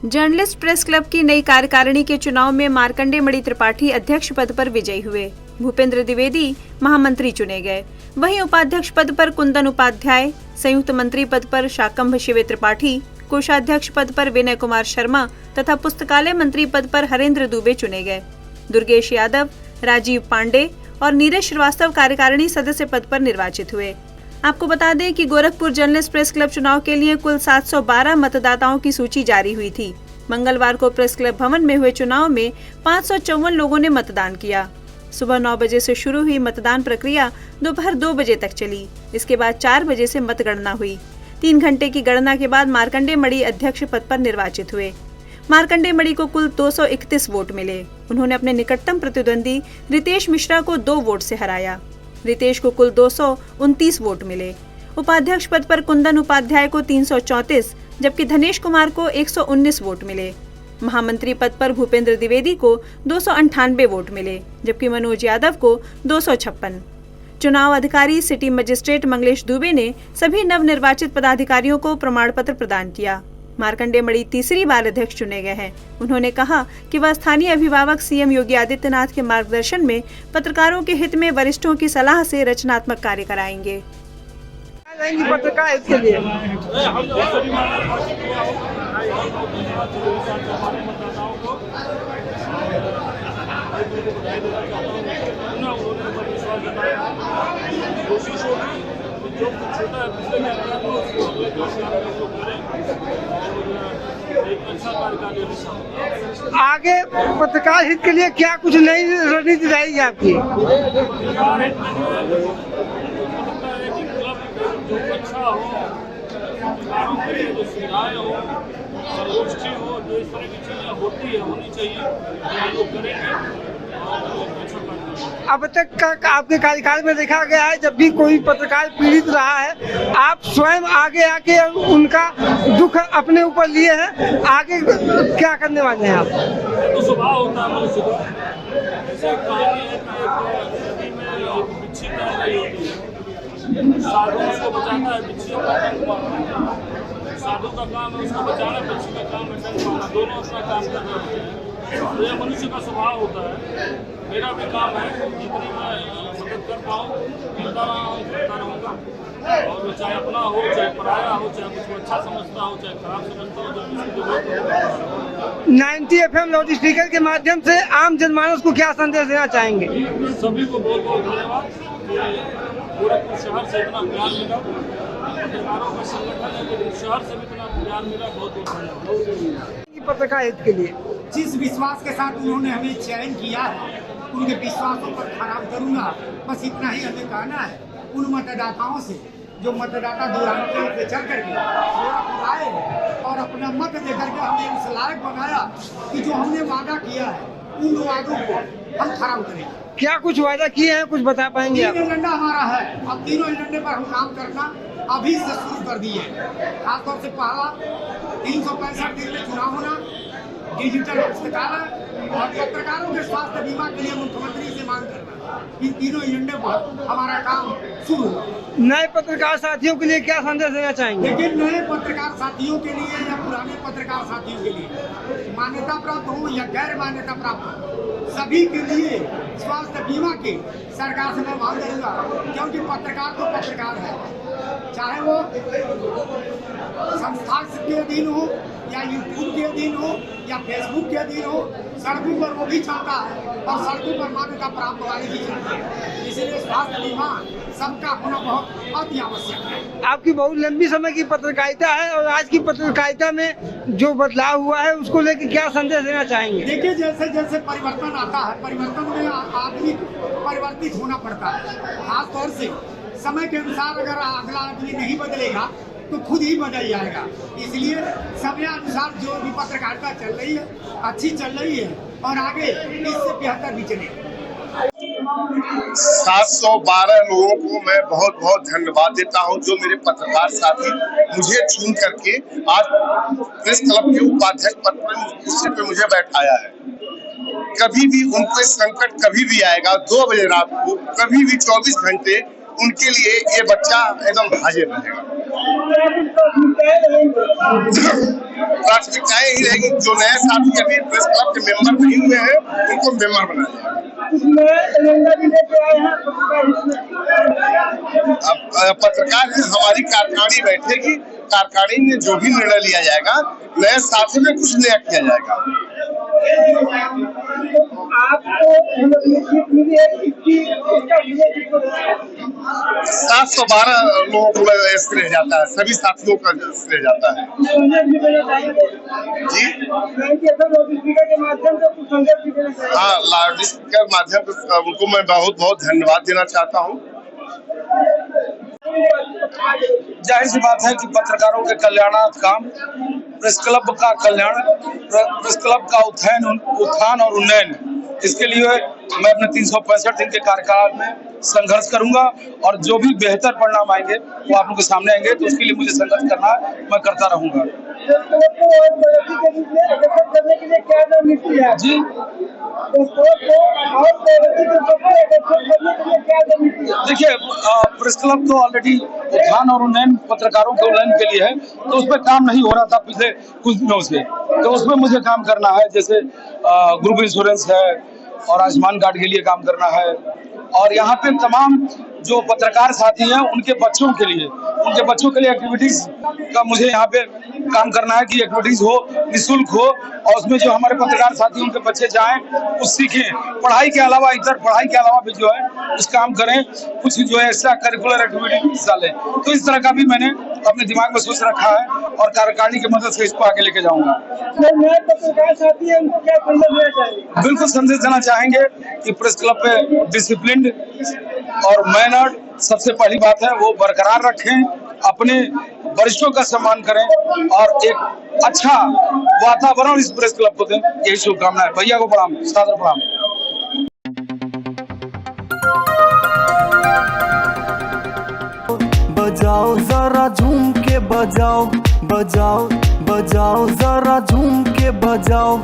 Journalist press club की नई कार्यकारिणी के चुनाव में मार्कंडे मणि त्रिपाठी अध्यक्ष पद पर विजयी हुए। भूपेंद्र द्विवेदी महामंत्री चुने गए। वहीं उपाध्यक्ष पद पर कुंदन उपाध्याय, संयुक्त मंत्री पद पर शाकंभ शिवे त्रिपाठी, कोषाध्यक्ष पद पर विनय कुमार शर्मा तथा पुस्तकालय मंत्री पद पर हरेंद्र दुबे चुने गए। दुर्गेश यादव, राजीव पांडे और नीरज श्रीवास्तव कार्यकारिणी सदस्य पद पर निर्वाचित हुए। आपको बता दें कि गोरखपुर जर्नलिस्ट प्रेस क्लब चुनाव के लिए कुल 712 मतदाताओं की सूची जारी हुई थी। मंगलवार को प्रेस क्लब भवन में हुए चुनाव में 554 लोगों ने मतदान किया। सुबह 9 बजे से शुरू हुई मतदान प्रक्रिया दोपहर 2 बजे तक चली। इसके बाद 4 बजे से मतगणना हुई। 3 घंटे की गणना के बाद मार्कंडे मणि अध्यक्ष पद पर निर्वाचित हुए। मार्कंडे मणि को कुल 231 वोट मिले। उन्होंने अपने निकटतम प्रतिद्वंदी रितेश मिश्रा को 2 वोट से हराया। रितेश को कुल 229 वोट मिले। उपाध्यक्ष पद पर कुंदन उपाध्याय को 334 जबकि धनेश कुमार को 119 वोट मिले। महामंत्री पद पर भूपेंद्र द्विवेदी को 298 वोट मिले जबकि मनोज यादव को 256। चुनाव अधिकारी सिटी मजिस्ट्रेट मंगलेश दुबे ने सभी नवनिर्वाचित पदाधिकारियों को प्रमाण पत्र प्रदान किया। मार्कंडे मणि तीसरी बार अध्यक्ष चुने गए हैं। उन्होंने कहा कि वह स्थानीय अभिभावक सीएम योगी आदित्यनाथ के मार्गदर्शन में पत्रकारों के हित में वरिष्ठों की सलाह से रचनात्मक कार्य कराएंगे। पत्रकार इसके लिए आगे पत्रकार हित के लिए क्या कुछ नई रणनीति रहेगी आपकी? जो अच्छा हो, पत्रकारों के लिए जो सुविधाएं हो, संगोष्ठी हो, जो इस तरह की चीजें होनी चाहिए, हम लोग करेंगे। अब तक का आपके कार्यकाल में देखा गया है, जब भी कोई पत्रकार पीड़ित रहा है, आप स्वयं आगे आके उनका दुख अपने ऊपर लिए हैं। आगे क्या करने वाले हैं आप? तो स्वभाव होता है मनुष्य का। ऐसे कहानी है कि नदी में एक बिच्छी तैर रही होती है, साधु उसको बचाता है, बिच्छी साधु का काम है उसको बचाना, बिच्छी का काम है डंक मारना। दोनों अपना काम कर रहे हैं। तो यह मनुष्य का स्वभाव होता है। मेरा भी काम है, जितनी मैं मदद कर पाऊँ करता रहूँगा। और चाहे अपना हो, चाहे पराया हो, चाहे कुछ अच्छा समझता हो, चाहे खराब समझता हो, जब किसी को 90 FM लाउड स्पीकर के माध्यम से आम जनमानस को क्या संदेश देना चाहेंगे? सभी को बहुत बहुत धन्यवाद। गोरखपुर शहर से इतना प्यार मिला, पत्रकारों का संगठन है लेकिन शहर से भी इतना प्यार मिला, बहुत बहुत धन्यवाद। पत्रकार हित के लिए जिस विश्वास के साथ उन्होंने हमें चयन किया है, उनके विश्वासों पर खरा उतरूंगा। बस इतना ही हमें कहना है उन मतदाताओं से जो मतदाता दूरांतों पे चल करके आए और अपना मत दे करके हमें उस लायक बनाया कि जो हमने वादा किया है उन वादों को हम खरा उतरेंगे। क्या कुछ वादा किए हैं, कुछ बता पाएंगे आप? 3 एजेंडा हमारा है। अब तीनों एजेंडे पर हम काम करना अभी से शुरू कर दिए। खासतौर से पहला 365 दिन में चुनाव होना, डिजिटल पुस्तकालय और पत्रकारों के स्वास्थ्य बीमा के लिए मुख्यमंत्री से मांग करना। इन तीनों एजेंडे पर हमारा काम शुरू हो। नए पत्रकार साथियों के लिए क्या संदेश देना चाहेंगे? लेकिन नए पत्रकार साथियों के लिए या पुराने पत्रकार साथियों के लिए, मान्यता प्राप्त हो या गैर मान्यता प्राप्त हो, सभी के लिए स्वास्थ्य बीमा के सरकार से मैं मांग करूंगा। क्योंकि पत्रकार तो पत्रकार है, चाहे वो संस्था के अधीन हो या यूट्यूब के अधीन हो या फेसबुक के अधीन हो, सड़कों पर वो भी चाहता है और सड़कों पर मान्यता प्राप्त वाले भी चाहते हैं। इसलिए स्वास्थ्य बीमा सबका होना बहुत अति आवश्यक है। आपकी बहुत लंबी समय की पत्रकारिता है और आज की पत्रकारिता में जो बदलाव हुआ है उसको लेकर क्या संदेश देना चाहेंगे? देखिए, जैसे जैसे परिवर्तन आता है, परिवर्तन में आदमी परिवर्तित होना पड़ता है। खास तौर से समय के अनुसार अगर अगला आदमी नहीं बदलेगा तो खुद ही बदल जाएगा। इसलिए समय अनुसार जो भी पत्रकारिता चल रही है अच्छी चल रही है और आगे इससे बेहतर भी चलेगी। 712 लोगों को मैं बहुत बहुत धन्यवाद देता हूं जो मेरे पत्रकार साथी मुझे चुन करके आज प्रेस क्लब के उपाध्यक्ष पद पर कुर्सी पे मुझे बैठाया है। कभी भी उन पर संकट कभी भी आएगा, 2 बजे रात को, कभी भी 24 घंटे उनके लिए ये बच्चा एकदम हाजिर रहेगा। प्राथमिकताएं ही रहेगी, जो नए साथी अभी प्रेस क्लब के मेंबर नहीं हुए हैं उनको मेंबर बनाया अब पत्रकार है, हमारी कार्यकारिणी बैठेगी, कार्यकारिणी में जो भी निर्णय लिया जाएगा नए साथी में कुछ नया किया जाएगा। आपको 712 लोगों को श्रेय जाता है, सभी साथियों का श्रेय जाता है जी। हाँ, लाउड स्पीकर के माध्यम से उनको मैं बहुत बहुत धन्यवाद देना चाहता हूँ। जाहिर सी बात है कि पत्रकारों के कल्याणार्थ काम, प्रेस क्लब का कल्याण, प्रेस क्लब का उत्थान और उन्नयन, इसके लिए मैं अपने 365 दिन के कार्यकाल में संघर्ष करूंगा और जो भी बेहतर परिणाम आएंगे वो आप लोगों के सामने आएंगे, तो उसके लिए मुझे संघर्ष करना है, मैं करता रहूंगा जी। देखिए, प्रेस क्लब तो ऑलरेडी उत्थान और उन्नयन, पत्रकारों के उन्नयन के लिए है, तो उस पर काम नहीं हो रहा था पिछले कुछ दिनों से, तो उसमें मुझे काम करना है। जैसे ग्रुप इंश्योरेंस है और आयुष्मान कार्ड के लिए काम करना है, और यहाँ पे तमाम जो पत्रकार साथी हैं उनके बच्चों के लिए एक्टिविटीज का मुझे यहाँ पे काम करना है कि एक्टिविटीज हो, निःशुल्क हो, और उसमें जो हमारे पत्रकार साथी उनके बच्चे जाएं, कुछ सीखें, पढ़ाई के अलावा भी जो है कुछ काम करें, कुछ जो है एक्स्ट्रा करिकुलर एक्टिविटी हिस्सा लें। तो इस तरह का भी मैंने अपने दिमाग में सोच रखा है और कार्यकारिणी की मदद से इसको आगे लेके जाऊंगा। पत्रकार साथी है, उनको क्या संदेश देना चाहिए? बिल्कुल संदेश देना चाहेंगे कि प्रेस क्लब पे डिसिप्लिन और मैनर्ड सबसे पहली बात है वो बरकरार रखें, अपने वरिष्ठों का सम्मान करें और एक अच्छा वातावरण इस प्रेस क्लब को दें, यही शुभकामनाएं। भैया को प्रणाम, सादर प्रणाम। बजाओ जरा झूम के बजाओ, बजाओ बजाओ जरा झूम के बजाओ।